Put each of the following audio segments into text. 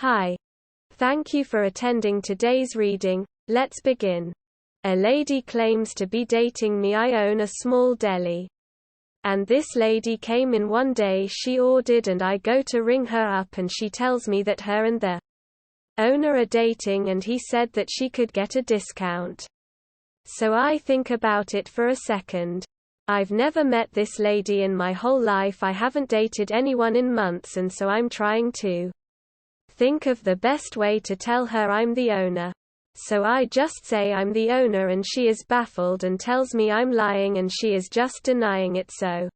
Hi. Thank you for attending today's reading. Let's begin. A lady claims to be dating me. I own a small deli. And this lady came in one day. She ordered and I go to ring her up and she tells me that her and the owner are dating and he said that she could get a discount. So I think about it for a second. I've never met this lady in my whole life. I haven't dated anyone in months, and so I'm trying to think of the best way to tell her I'm the owner. So I just say I'm the owner and she is baffled and tells me I'm lying and she is just denying it, so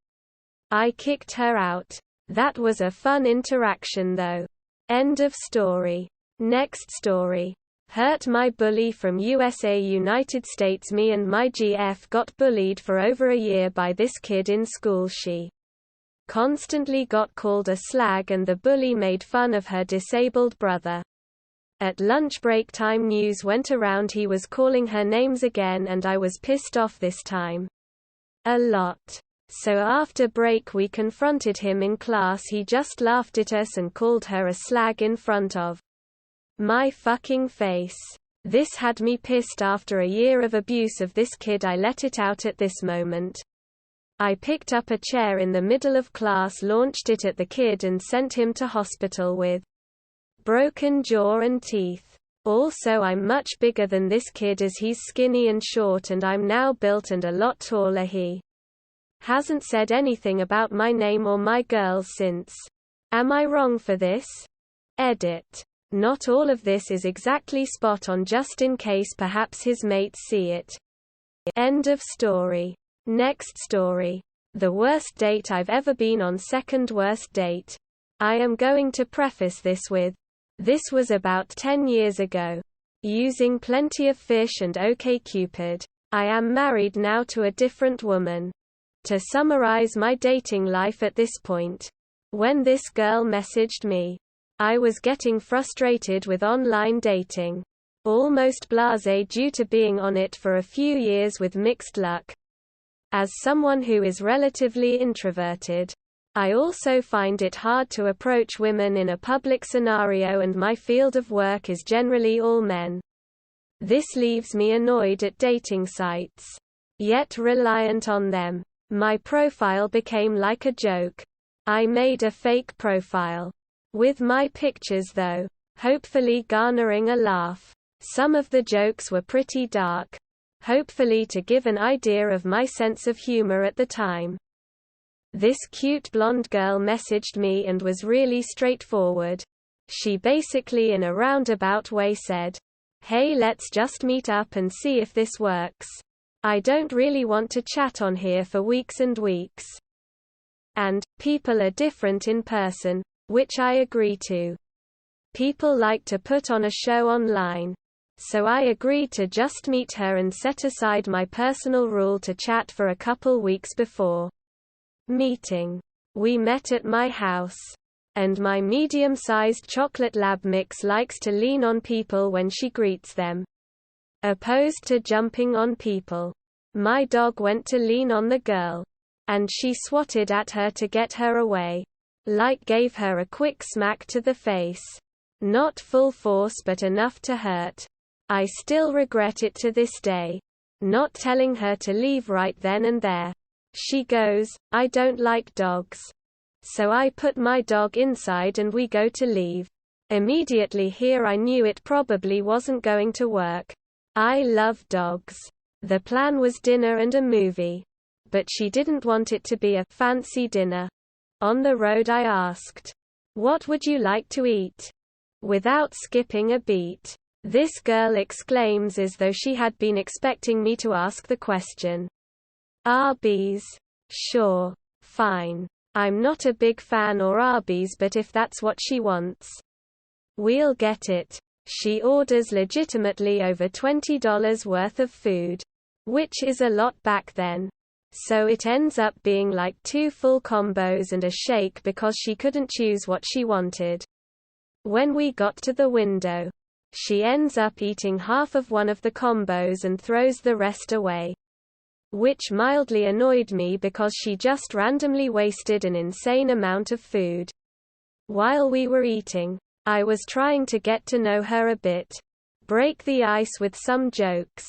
I kicked her out. That was a fun interaction though. End of story. Next story. Hurt my bully from USA United States. Me and my GF got bullied for over a year by this kid in school. She constantly got called a slag and the bully made fun of her disabled brother. At lunch break time, news went around he was calling her names again and I was pissed off this time a lot. So after break we confronted him in class. He just laughed at us and called her a slag in front of my fucking face. This had me pissed. After a year of abuse of this kid, I let it out at this moment. I picked up a chair in the middle of class, launched it at the kid and sent him to hospital with broken jaw and teeth. Also, I'm much bigger than this kid as he's skinny and short and I'm now built and a lot taller. He hasn't said anything about my name or my girls since. Am I wrong for this? Edit. Not all of this is exactly spot on, just in case perhaps his mates see it. End of story. Next story. The worst date I've ever been on. Second worst date. I am going to preface this with, this was about 10 years ago. Using Plenty of Fish and OkCupid. I am married now to a different woman. To summarize my dating life at this point. When this girl messaged me, I was getting frustrated with online dating. Almost blasé due to being on it for a few years with mixed luck. As someone who is relatively introverted, I also find it hard to approach women in a public scenario and my field of work is generally all men. This leaves me annoyed at dating sites, yet reliant on them. My profile became like a joke. I made a fake profile with my pictures though, hopefully garnering a laugh. Some of the jokes were pretty dark. Hopefully to give an idea of my sense of humor at the time. This cute blonde girl messaged me and was really straightforward. She basically in a roundabout way said, "Hey, let's just meet up and see if this works. I don't really want to chat on here for weeks and weeks. And, people are different in person," which I agree to. People like to put on a show online. So I agreed to just meet her and set aside my personal rule to chat for a couple weeks before meeting. We met at my house. And my medium-sized chocolate lab mix likes to lean on people when she greets them, opposed to jumping on people. My dog went to lean on the girl. And she swatted at her to get her away. Like gave her a quick smack to the face. Not full force but enough to hurt. I still regret it to this day. Not telling her to leave right then and there. She goes, "I don't like dogs." So I put my dog inside and we go to leave. Immediately here I knew it probably wasn't going to work. I love dogs. The plan was dinner and a movie. But she didn't want it to be a fancy dinner. On the road I asked, "What would you like to eat?" Without skipping a beat. This girl exclaims as though she had been expecting me to ask the question. "Arby's." Sure. Fine. I'm not a big fan of Arby's, but if that's what she wants, we'll get it. She orders legitimately over $20 worth of food. Which is a lot back then. So it ends up being like 2 full combos and a shake because she couldn't choose what she wanted. When we got to the window, she ends up eating half of one of the combos and throws the rest away. Which mildly annoyed me because she just randomly wasted an insane amount of food. While we were eating, I was trying to get to know her a bit. Break the ice with some jokes.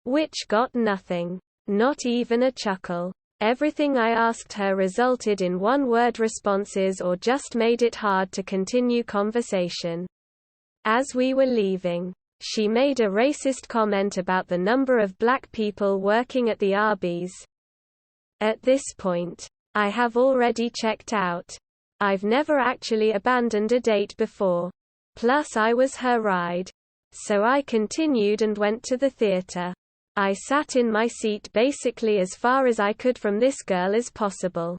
Which got nothing. Not even a chuckle. Everything I asked her resulted in one-word responses or just made it hard to continue conversation. As we were leaving, she made a racist comment about the number of black people working at the Arby's. At this point, I have already checked out. I've never actually abandoned a date before. Plus I was her ride. So I continued and went to the theater. I sat in my seat basically as far as I could from this girl as possible.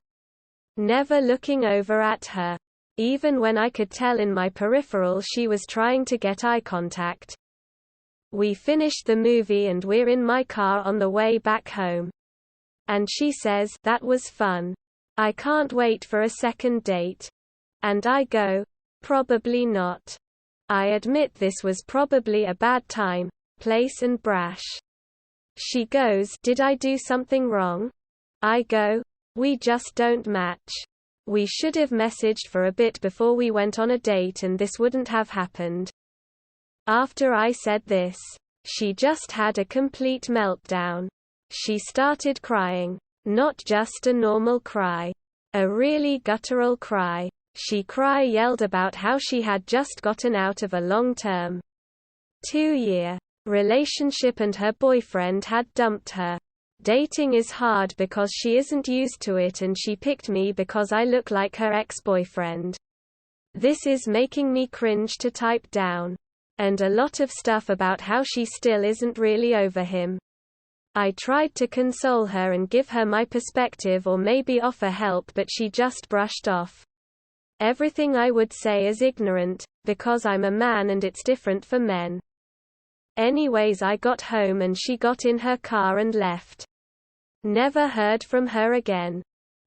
Never looking over at her. Even when I could tell in my peripheral she was trying to get eye contact. We finished the movie and we're in my car on the way back home. And she says, "That was fun. I can't wait for a second date." And I go, "Probably not." I admit this was probably a bad time, place and brash. She goes, "Did I do something wrong?" I go, "We just don't match. We should have messaged for a bit before we went on a date and this wouldn't have happened." After I said this, she just had a complete meltdown. She started crying. Not just a normal cry. A really guttural cry. She yelled about how she had just gotten out of a long-term 2-year relationship and her boyfriend had dumped her. Dating is hard because she isn't used to it and she picked me because I look like her ex-boyfriend. This is making me cringe to type down. And a lot of stuff about how she still isn't really over him. I tried to console her and give her my perspective or maybe offer help, but she just brushed off everything I would say as ignorant, because I'm a man and it's different for men. Anyways, I got home and she got in her car and left. Never heard from her again.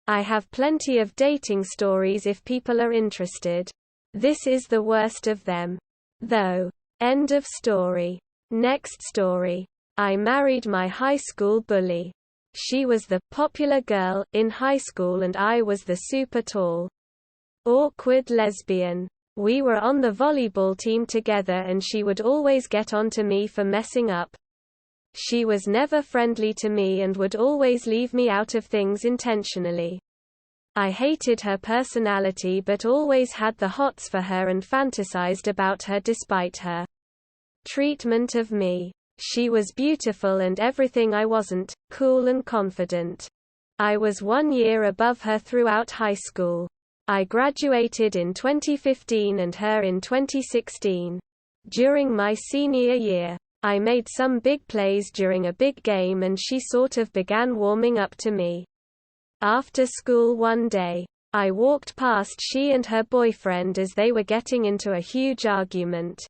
I have plenty of dating stories if people are interested. This is the worst of them. Though. End of story. Next story. I married my high school bully. She was the popular girl in high school and I was the super tall, awkward lesbian. We were on the volleyball team together and she would always get on to me for messing up. She was never friendly to me and would always leave me out of things intentionally. I hated her personality but always had the hots for her and fantasized about her despite her treatment of me. She was beautiful and everything I wasn't, cool and confident. I was 1 year above her throughout high school. I graduated in 2015 and her in 2016. During my senior year, I made some big plays during a big game and she sort of began warming up to me. After school one day, I walked past she and her boyfriend as they were getting into a huge argument.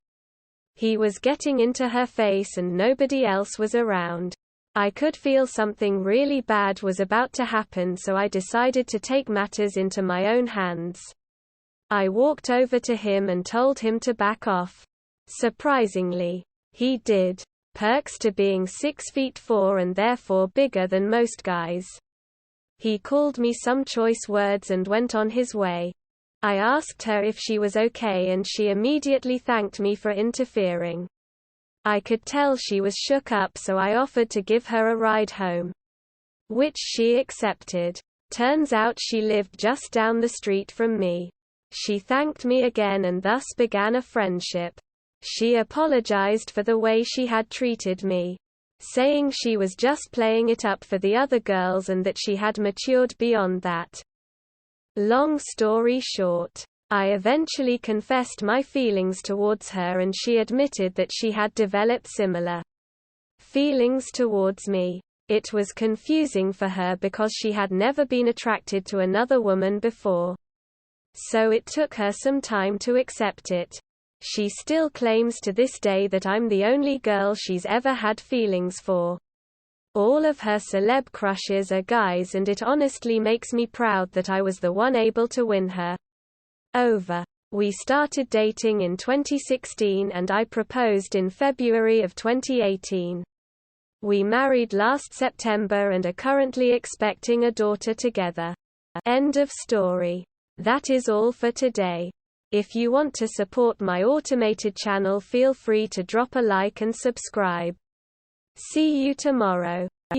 He was getting into her face and nobody else was around. I could feel something really bad was about to happen, so I decided to take matters into my own hands. I walked over to him and told him to back off. Surprisingly, he did. Perks to being 6'4" and therefore bigger than most guys. He called me some choice words and went on his way. I asked her if she was okay and she immediately thanked me for interfering. I could tell she was shook up, so I offered to give her a ride home, which she accepted. Turns out she lived just down the street from me. She thanked me again and thus began a friendship. She apologized for the way she had treated me, saying she was just playing it up for the other girls and that she had matured beyond that. Long story short, I eventually confessed my feelings towards her and she admitted that she had developed similar feelings towards me. It was confusing for her because she had never been attracted to another woman before. So it took her some time to accept it. She still claims to this day that I'm the only girl she's ever had feelings for. All of her celeb crushes are guys and it honestly makes me proud that I was the one able to win her over. We started dating in 2016 and I proposed in February of 2018. We married last September and are currently expecting a daughter together. End of story. That is all for today. If you want to support my automated channel, feel free to drop a like and subscribe. See you tomorrow.